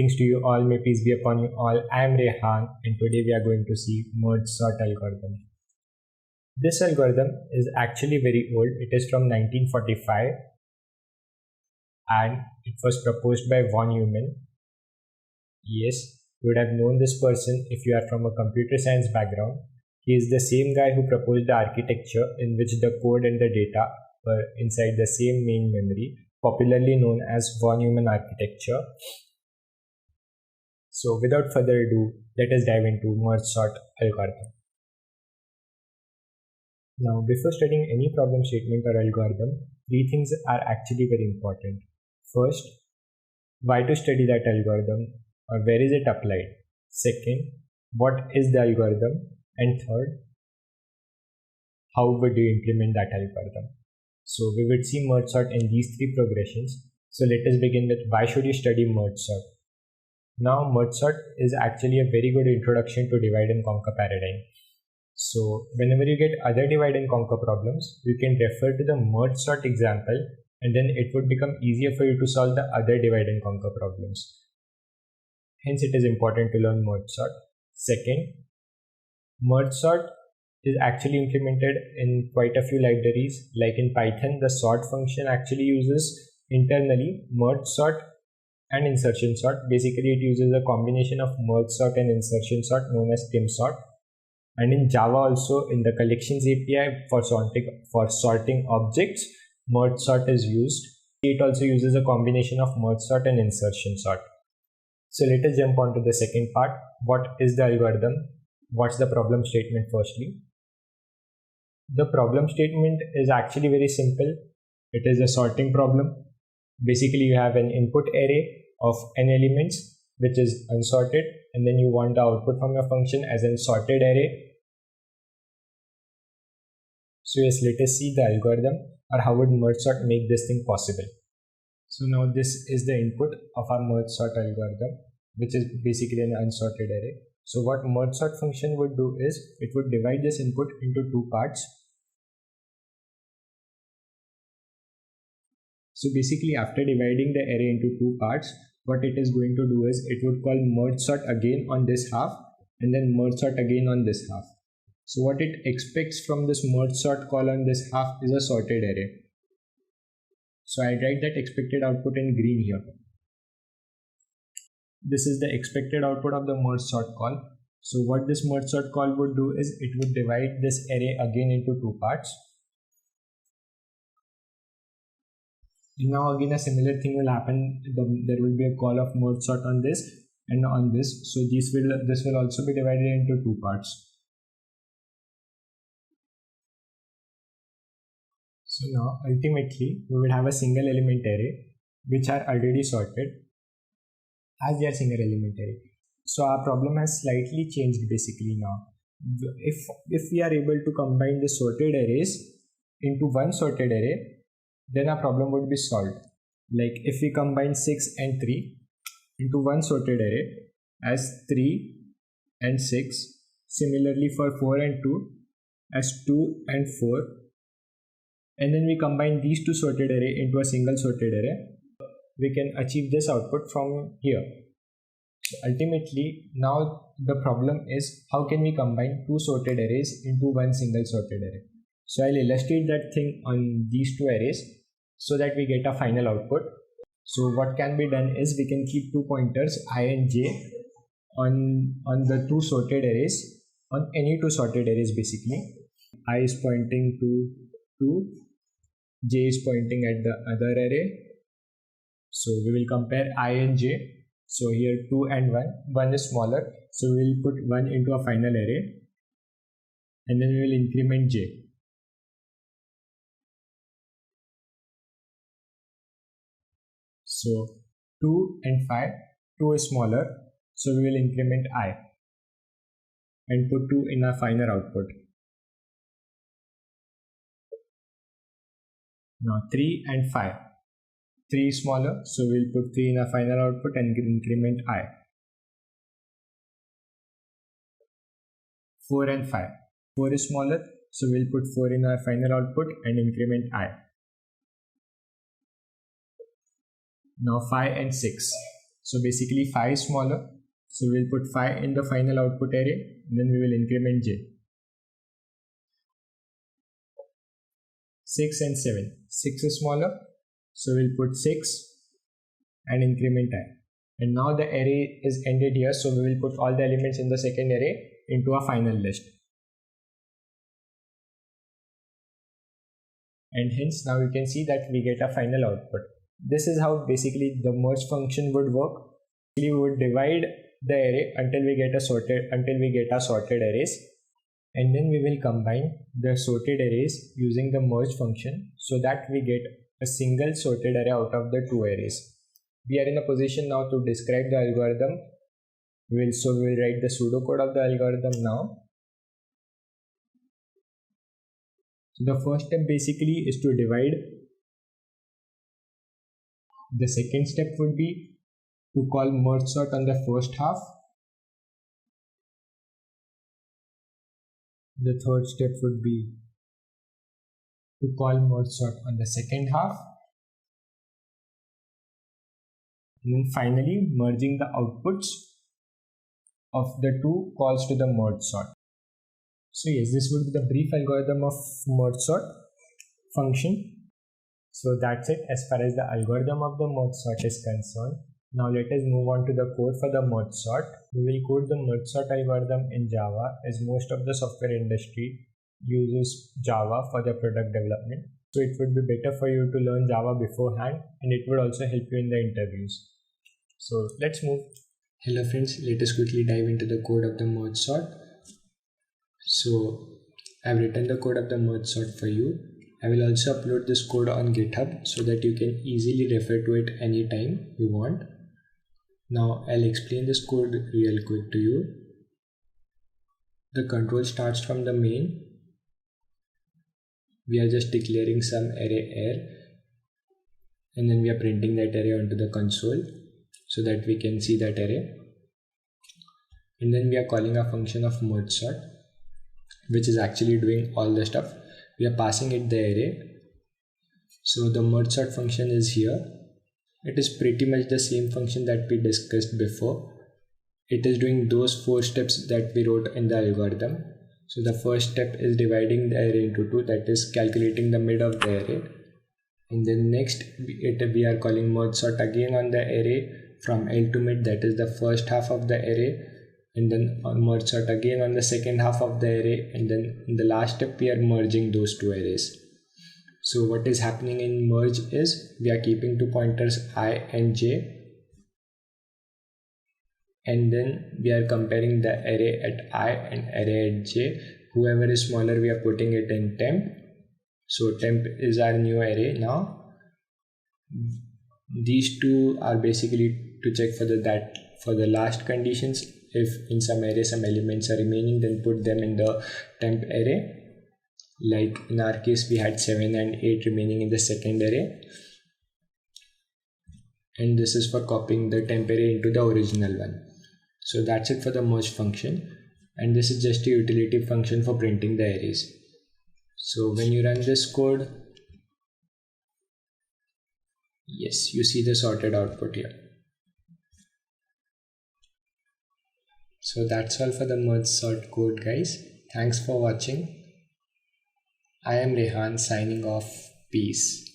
Greetings to you all, may peace be upon you all. I am Rehan and today we are going to see merge sort algorithm. This algorithm is actually very old. It is from 1945 and it was proposed by von Neumann. Yes, you would have known this person if you are from a computer science background. He is the same guy who proposed the architecture in which the code and the data were inside the same main memory, popularly known as von Neumann architecture. So without further ado, let us dive into merge sort algorithm. Now, before studying any problem statement or algorithm, three things are actually very important. First, why to study that algorithm or where is it applied? Second, what is the algorithm? And third, how would you implement that algorithm? So we would see merge sort in these three progressions. So let us begin with why should you study merge sort? Now, merge sort is actually a very good introduction to divide and conquer paradigm. So whenever you get other divide and conquer problems, you can refer to the merge sort example and then it would become easier for you to solve the other divide and conquer problems. Hence, it is important to learn merge sort. Second, merge sort is actually implemented in quite a few libraries. Like in Python, the sort function actually uses internally merge sort and insertion sort. Basically, it uses a combination of merge sort and insertion sort known as tim sort. And in Java also, in the collections API for sorting objects, merge sort is used. It also uses a combination of merge sort and insertion sort. So let us jump on to the second part. What is the algorithm? What's the problem statement firstly? The problem statement is actually very simple. It is a sorting problem. Basically, you have an input array of n elements which is unsorted, and then you want the output from your function as a sorted array. So yes, let us see the algorithm or how would merge sort make this thing possible. So now this is the input of our merge sort algorithm, which is basically an unsorted array. So what merge sort function would do is it would divide this input into two parts. So basically, after dividing the array into two parts, what it is going to do is it would call merge sort again on this half and then merge sort again on this half. So what it expects from this merge sort call on this half is a sorted array. So I write that expected output in green here. This is the expected output of the merge sort call. So what this merge sort call would do is it would divide this array again into two parts. Now again a similar thing will happen. There will be a call of merge sort on this and on this. So this will also be divided into two parts. So now ultimately we will have a single element array which are already sorted as they are single element array. So our problem has slightly changed basically now. If we are able to combine the sorted arrays into one sorted array, then our problem would be solved. Like if we combine 6 and 3 into one sorted array as 3 and 6, similarly for 4 and 2 as 2 and 4, and then we combine these two sorted array into a single sorted array, we can achieve this output from here. So ultimately, now the problem is how can we combine two sorted arrays into one single sorted array. So I'll illustrate that thing on these two arrays so that we get a final output. So what can be done is we can keep two pointers I and j on the two sorted arrays, on any two sorted arrays basically. I is pointing to 2, j is pointing at the other array. So we will compare I and j. So here 2 and 1 is smaller. So we will put 1 into a final array and then we will increment j. So 2 and 5, 2 is smaller, so we will increment I and put 2 in our final output. Now 3 and 5, 3 is smaller, so we will put 3 in our final output and increment I. 4 and 5, 4 is smaller, so we will put 4 in our final output and increment I. Now 5 and 6. So basically 5 is smaller. So we'll put 5 in the final output array, then we will increment j. 6 and 7. 6 is smaller. So we'll put 6 and increment I. And now the array is ended here. So we will put all the elements in the second array into a final list. And hence now you can see that we get a final output. This is how basically the merge function would work. We would divide the array until we get a sorted arrays, and then we will combine the sorted arrays using the merge function so that we get a single sorted array out of the two arrays. We are in a position now to describe the algorithm. So we will write the pseudocode of the algorithm now. So the first step basically is to divide. The second step would be to call merge sort on the first half. The third step would be to call merge sort on the second half. And then finally merging the outputs of the two calls to the merge sort. So yes, this would be the brief algorithm of merge sort function. So that's it as far as the algorithm of the merge sort is concerned. Now let us move on to the code for the merge sort. We will code the merge sort algorithm in Java, as most of the software industry uses Java for their product development. So it would be better for you to learn Java beforehand, and it would also help you in the interviews. So let's move. Hello friends, let us quickly dive into the code of the merge sort. So I've written the code of the merge sort for you. I will also upload this code on GitHub so that you can easily refer to it anytime you want. Now I'll explain this code real quick to you. The control starts from the main. We are just declaring some array air, and then we are printing that array onto the console so that we can see that array. And then we are calling a function of merge sort, which is actually doing all the stuff. We are passing it the array. So the merge sort function is here. It is pretty much the same function that we discussed before. It is doing those 4 steps that we wrote in the algorithm. So the first step is dividing the array into 2, that is calculating the mid of the array. And then next we are calling merge sort again on the array from L to mid, that is the first half of the array. And then merge sort again on the second half of the array, and then in the last step we are merging those two arrays. So what is happening in merge is we are keeping 2 pointers I and j, and then we are comparing the array at I and array at j. Whoever is smaller, we are putting it in temp. So temp is our new array now. These two are basically to check for the last conditions. If in some array some elements are remaining, then put them in the temp array. Like in our case, we had 7 and 8 remaining in the second array. And this is for copying the temp array into the original one. So that's it for the merge function. And this is just a utility function for printing the arrays. So when you run this code, yes, you see the sorted output here. So that's all for the merge sort code, guys. Thanks for watching. I am Rehan signing off. Peace.